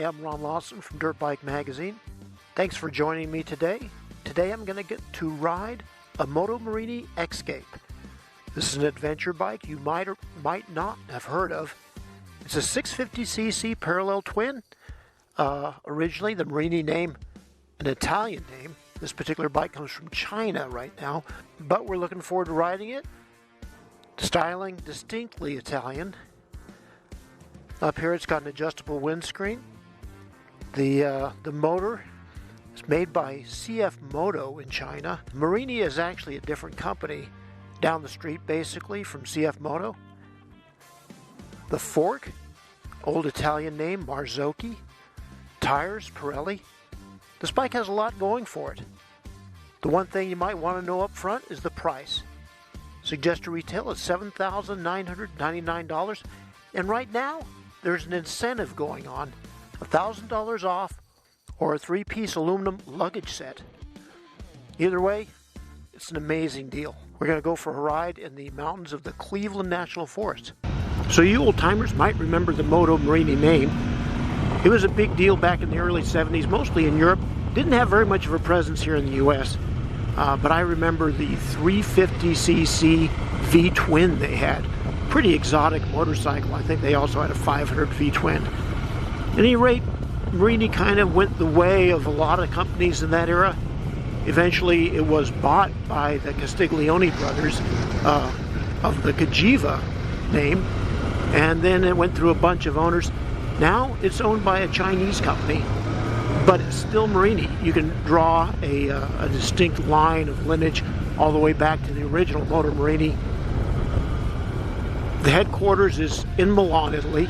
I'm Ron Lawson from Dirt Bike Magazine. Thanks for joining me today. Today I'm going to get to ride a Moto Morini X-Cape. This is an adventure bike you might or might not have heard of. It's a 650cc parallel twin. Originally the Morini name, an Italian name. This particular bike comes from China right now, but we're looking forward to riding it. Styling, distinctly Italian. Up here it's got an adjustable windscreen. The motor is made by CF Moto in China. Morini is actually a different company down the street basically from CF Moto. The fork, old Italian name, Marzocchi. Tires, Pirelli. This bike has a lot going for it. The one thing you might want to know up front is the price. Suggested retail is $7,999, and right now there's an incentive going on, $1,000 off or a 3-piece aluminum luggage set. Either way, it's an amazing deal. We're going to go for a ride in the mountains of the Cleveland National Forest. So you old timers might remember the Moto Morini name. It was a big deal back in the early 70s, mostly in Europe. Didn't have very much of a presence here in the US. But I remember the 350cc V-twin they had. Pretty exotic motorcycle. I think they also had a 500 V-twin. At any rate, Morini kind of went the way of a lot of companies in that era. Eventually it was bought by the Castiglione brothers of the Cagiva name, and then it went through a bunch of owners. Now it's owned by a Chinese company, but it's still Morini. You can draw a distinct line of lineage all the way back to the original Moto Morini. The headquarters is in Milan, Italy.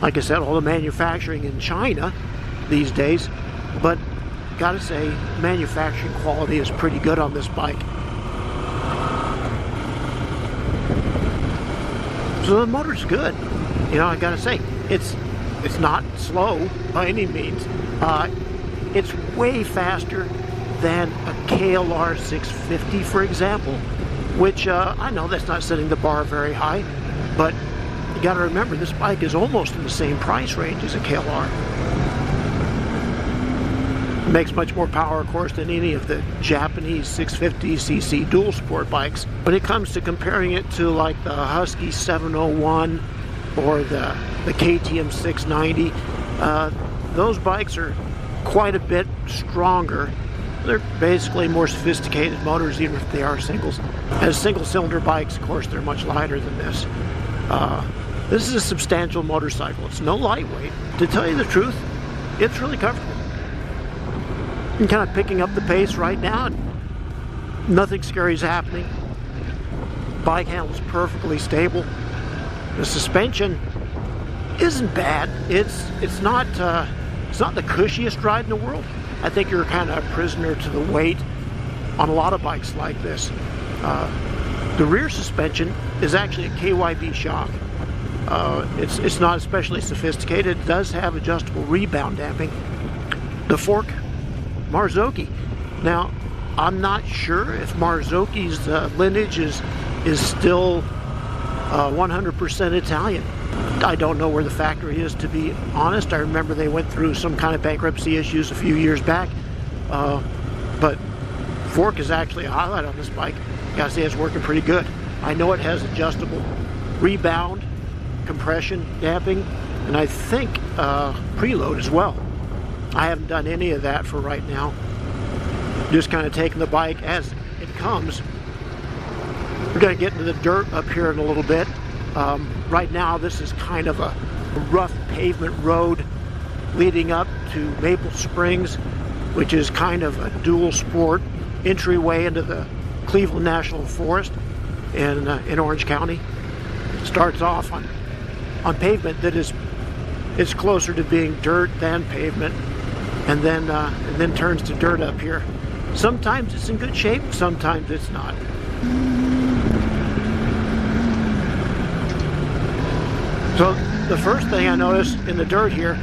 Like I said, all the manufacturing in China these days, but gotta say, manufacturing quality is pretty good on this bike. So the motor's good. You know, I gotta say, it's not slow by any means. It's way faster than a KLR 650, for example, which I know that's not setting the bar very high, but you got to remember this bike is almost in the same price range as a KLR. It makes much more power, of course, than any of the Japanese 650cc dual sport bikes. When it comes to comparing it to like the Husky 701 or the KTM 690, those bikes are quite a bit stronger. They're basically more sophisticated motors, even if they are singles. As single-cylinder bikes, of course, they're much lighter than this. This is a substantial motorcycle. It's no lightweight. To tell you the truth, it's really comfortable. I'm kind of picking up the pace right now, and nothing scary is happening. Bike handles perfectly stable. The suspension isn't bad. It's not the cushiest ride in the world. I think you're kind of a prisoner to the weight on a lot of bikes like this. The rear suspension is actually a KYB shock. It's not especially sophisticated. It does have adjustable rebound damping. The fork, Marzocchi. Now, I'm not sure if Marzocchi's lineage is still 100% Italian. I don't know where the factory is, to be honest. I remember they went through some kind of bankruptcy issues a few years back. But fork is actually a highlight on this bike. Gotta say, it's working pretty good. I know it has adjustable rebound, compression, damping, and I think preload as well. I haven't done any of that for right now. Just kind of taking the bike as it comes. We're going to get into the dirt up here in a little bit. Right now this is kind of a rough pavement road leading up to Maple Springs, which is kind of a dual sport entryway into the Cleveland National Forest in Orange County. Starts off on pavement that is closer to being dirt than pavement, and then turns to dirt up here. Sometimes it's in good shape, sometimes it's not. So the first thing I noticed in the dirt here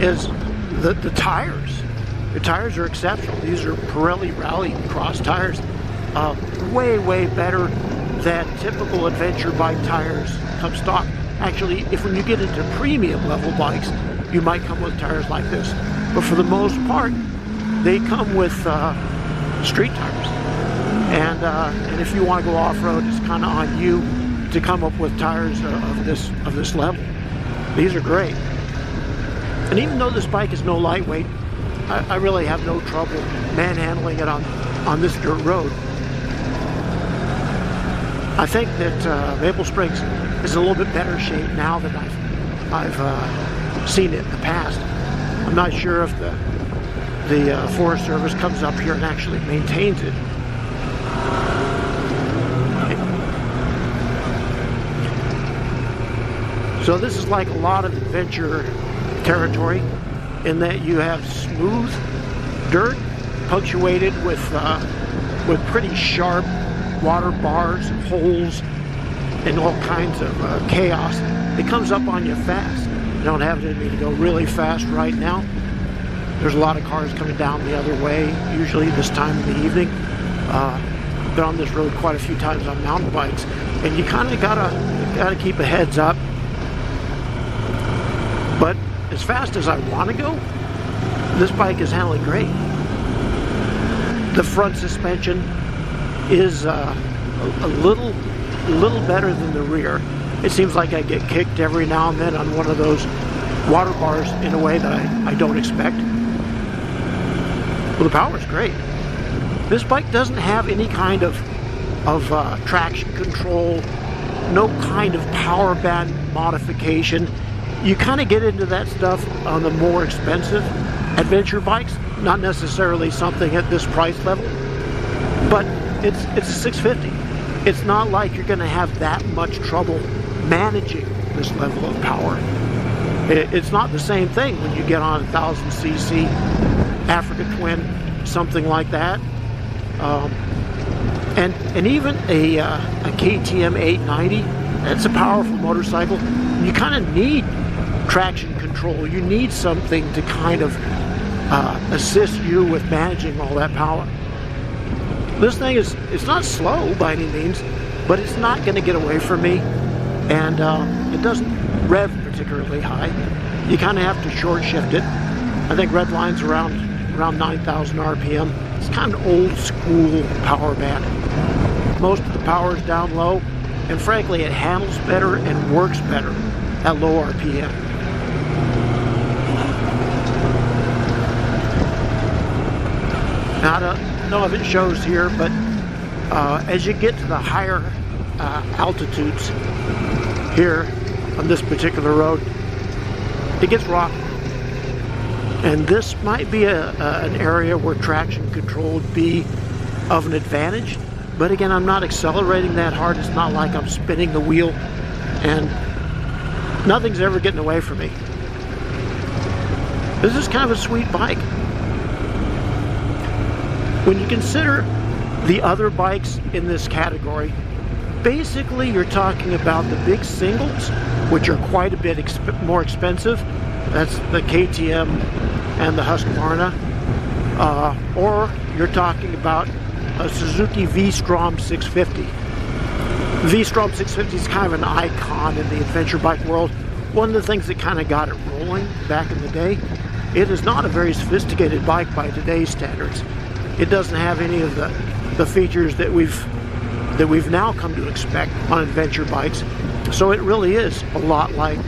is the tires. The tires are exceptional. These are Pirelli Rally Cross tires. Way better than typical adventure bike tires come stock. Actually, when you get into premium level bikes, you might come with tires like this. But for the most part, they come with street tires. And if you want to go off-road, it's kind of on you to come up with tires of this level. These are great. And even though this bike is no lightweight, I really have no trouble manhandling it on this dirt road. I think that Maple Springs is a little bit better shape now than I've seen it in the past. I'm not sure if the Forest Service comes up here and actually maintains it. So this is like a lot of adventure territory in that you have smooth dirt punctuated with pretty sharp water bars, holes, and all kinds of chaos. It comes up on you fast. You don't have it in me to go really fast right now. There's a lot of cars coming down the other way, usually this time in the evening. Been on this road quite a few times on mountain bikes, and you kind of gotta keep a heads up. But as fast as I want to go, this bike is handling great. The front suspension is a little better than the rear. It seems like I get kicked every now and then on one of those water bars in a way that I don't expect. Well, the power is great. This bike doesn't have any kind of traction control, no kind of power band modification. You kind of get into that stuff on the more expensive adventure bikes, not necessarily something at this price level, but it's a 650. It's not like you're going to have that much trouble managing this level of power. It's not the same thing when you get on a 1000cc Africa Twin, something like that, and even a KTM 890. That's a powerful motorcycle. You kind of need traction control. You need something to kind of assist you with managing all that power. This thing it's not slow by any means, but it's not going to get away from me, and it doesn't rev particularly high. You kind of have to short shift it. I think redline's around 9,000 RPM. It's kind of old school power band. Most of the power is down low, and frankly it handles better and works better at low RPM. Now, I don't know if it shows here, but as you get to the higher altitudes here on this particular road, it gets rocky. And this might be an area where traction control would be of an advantage. But again, I'm not accelerating that hard. It's not like I'm spinning the wheel, and nothing's ever getting away from me. This is kind of a sweet bike. When you consider the other bikes in this category, basically you're talking about the big singles, which are quite a bit more expensive. That's the KTM and the Husqvarna. Or you're talking about a Suzuki V-Strom 650. V-Strom 650 is kind of an icon in the adventure bike world. One of the things that kind of got it rolling back in the day. It is not a very sophisticated bike by today's standards. It doesn't have any of the features that we've now come to expect on adventure bikes. So it really is a lot like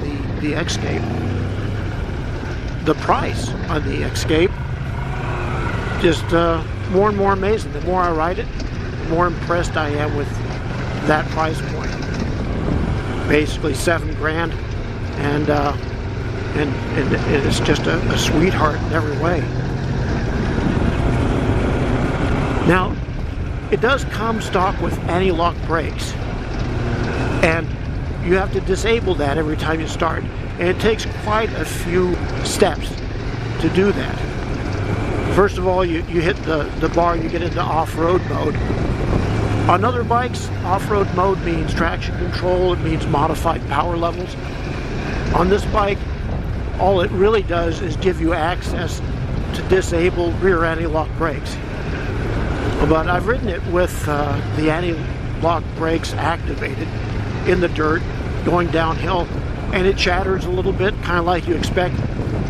the X-Cape. The price on the X-Cape just more and more amazing. The more I ride it, the more impressed I am with that price point. Basically $7,000, and it's just a sweetheart in every way. Now, it does come stock with anti-lock brakes, and you have to disable that every time you start, and it takes quite a few steps to do that. First of all, you hit the bar, you get into off-road mode. On other bikes, off-road mode means traction control, it means modified power levels. On this bike, all it really does is give you access to disable rear anti-lock brakes. But I've ridden it with the anti-lock brakes activated in the dirt, going downhill, and it chatters a little bit, kind of like you expect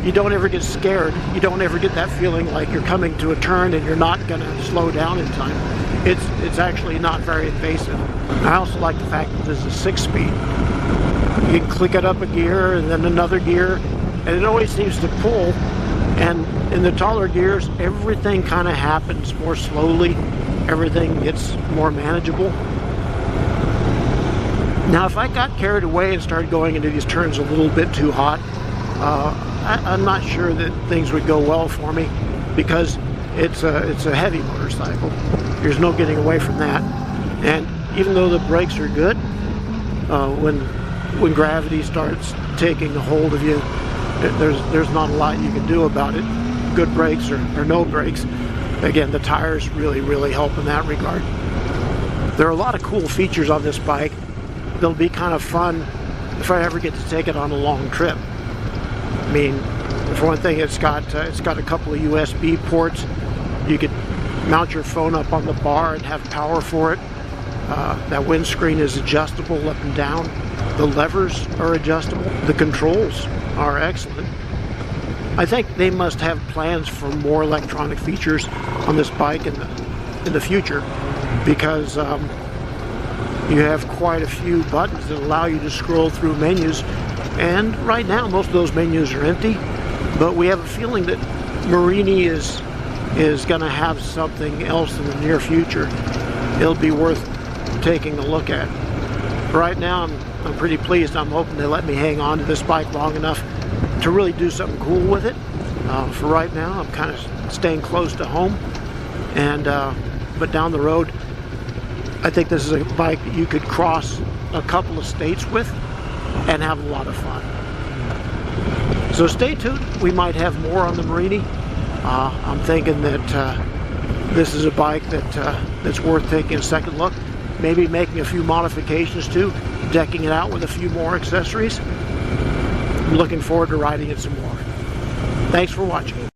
you don't ever get scared. You don't ever get that feeling like you're coming to a turn and you're not going to slow down in time. It's actually not very invasive. I also like the fact that this is a 6-speed. You can click it up a gear and then another gear, and it always seems to pull. And in the taller gears, everything kind of happens more slowly. Everything gets more manageable. Now, if I got carried away and started going into these turns a little bit too hot, I'm not sure that things would go well for me, because it's a heavy motorcycle. There's no getting away from that. And even though the brakes are good, when gravity starts taking a hold of you, there's not a lot you can do about it. Good brakes or no brakes. Again, the tires really help in that regard. There are a lot of cool features on this bike. They'll be kind of fun if I ever get to take it on a long trip. I mean, for one thing, it's got a couple of USB ports. You could mount your phone up on the bar and have power for it. That windscreen is adjustable up and down. The levers are adjustable. The controls are excellent. I think they must have plans for more electronic features on this bike in the future, because you have quite a few buttons that allow you to scroll through menus, and right now most of those menus are empty, but we have a feeling that Morini is going to have something else in the near future. It'll be worth taking a look at. Right now I'm pretty pleased. I'm hoping they let me hang on to this bike long enough to really do something cool with it. For right now, I'm kind of staying close to home, and but down the road, I think this is a bike that you could cross a couple of states with and have a lot of fun. So stay tuned. We might have more on the Morini. I'm thinking that this is a bike that's worth taking a second look. Maybe making a few modifications to, decking it out with a few more accessories. I'm looking forward to riding it some more. Thanks for watching.